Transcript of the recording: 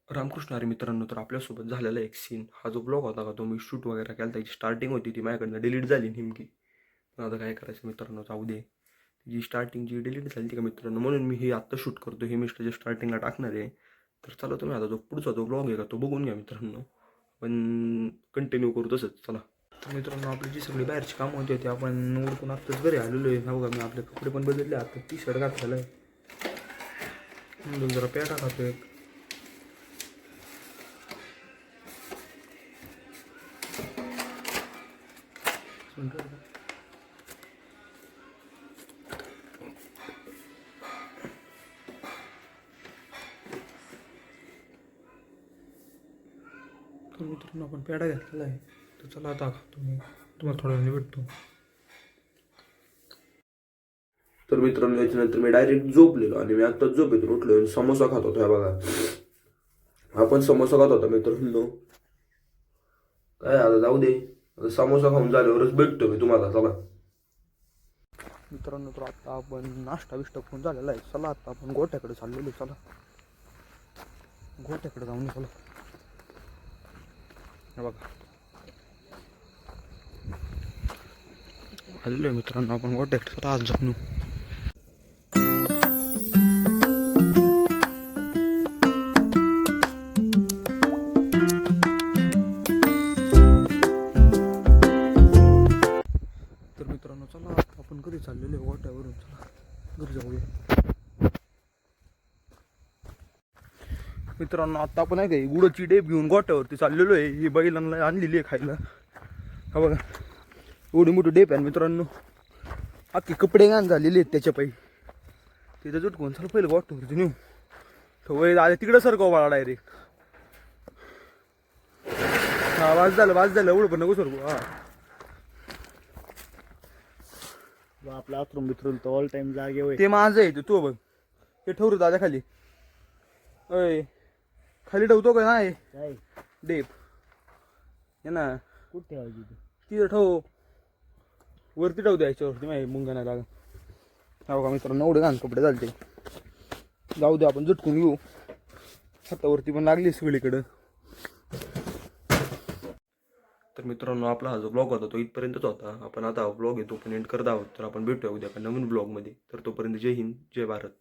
रामकृष्ण हरी मित्रांनो, तर आपल्यासोबत झालेला एक सीन हा जो ब्लॉग होता का तो मी शूट वगैरे केला, त्याची स्टार्टिंग होती ती माझ्याकडनं डिलीट झाली नेमकी. पण आता काय करायचं मित्रांनो, जाऊ दे. जी स्टार्टिंग जी डिलीट झाली ती का मित्रांनो, म्हणून मी हे आत्ता शूट करतो. हे मी स्टार्टिंगला टाकणार आहे. तर चला तुम्ही आता जो पुढचा जो ब्लॉग आहे का तो बघून घ्या मित्रांनो. पण कंटिन्यू करू तसंच चला. तर मित्रांनो, आपली जी सगळी बाहेरची कामं होती ते आपण उरकून आत्ताच घरी आलेलो आहे. हो का, मी आपले कपडे पण बदलले, आता टी शर्ट घातलेलं आहे. म्हणून जरा पेटा खातोय. तर मित्रांनो, आपण पेढा घेतलेला आहे. तर चला आता तुम्हाला थोड्या वेळाने भेटतो. तर मित्रांनो, याच्यानंतर मी डायरेक्ट झोपलेलो आणि मी आत्ताच झोपेतून उठलो आणि समोसा खात होतो. बघा, आपण समोसा खात होता मित्रांनो. काय आता जाऊ दे, आता समोसा खाऊन झाल्यावरच भेटतो मी तुम्हाला. चला मित्रांनो, तर आता आपण नाश्ता बिष्टा खाऊन झालेला आहे. चला आता आपण गोठ्याकडे चाललेलो. चला गोठ्याकडे जाऊन चला. हे बघा, आलेलो आहे मित्रांनो आपण गोठ्याकडे. चला आज जाऊन. तर मित्रांनो, चला आता आपण घरी चाललेलो आहे गोठ्यावरून. चला घरी जाऊया. मित्रांनो, आता आपण आहे का गुडाची डेप घेऊन गोठ्यावरती चाललेलो आहे. ही बैलांना आणलेली आहे खायला. हा बघा, एवढी मोठी डेप आहे मित्रांनो. अख्खे कपडे घाण झालेले आहेत त्याच्या पायी. तिथं जुटकून चला पहिलं गोठ्यावरती नेऊ. वय आले तिकडं सरकाव मला डायरेक्ट. हा, वाज झालं एवढं पण नको सरकू. हा, आपला आथरूम बिथरूम तर ऑल टाइम जागे होय. ते माझं आहे. तू बघ, ते ठेवतो दादा खाली. अय, खाली ठेवतो का नाही काय डेप? ये ना, कुठे ठेवायची ती? तिथं ठेव. वरती ठेवतो याच्यावरती माहिती मुंगा नाही लागा. हो का मित्रांनो, एवढे घाण कपडे झालते. जाऊ दे, आपण झटकून घेऊ. हातावरती पण लागली सगळीकडं. तर मित्रांनो, आपला हा जो ब्लॉग होता तो इथपर्यंतच होता. आपण आता हा ब्लॉग आहे तो पण एंड करत आहोत. तर आपण भेटूया उद्या एका नवीन ब्लॉगमध्ये. तर तोपर्यंत जय हिंद, जय भारत.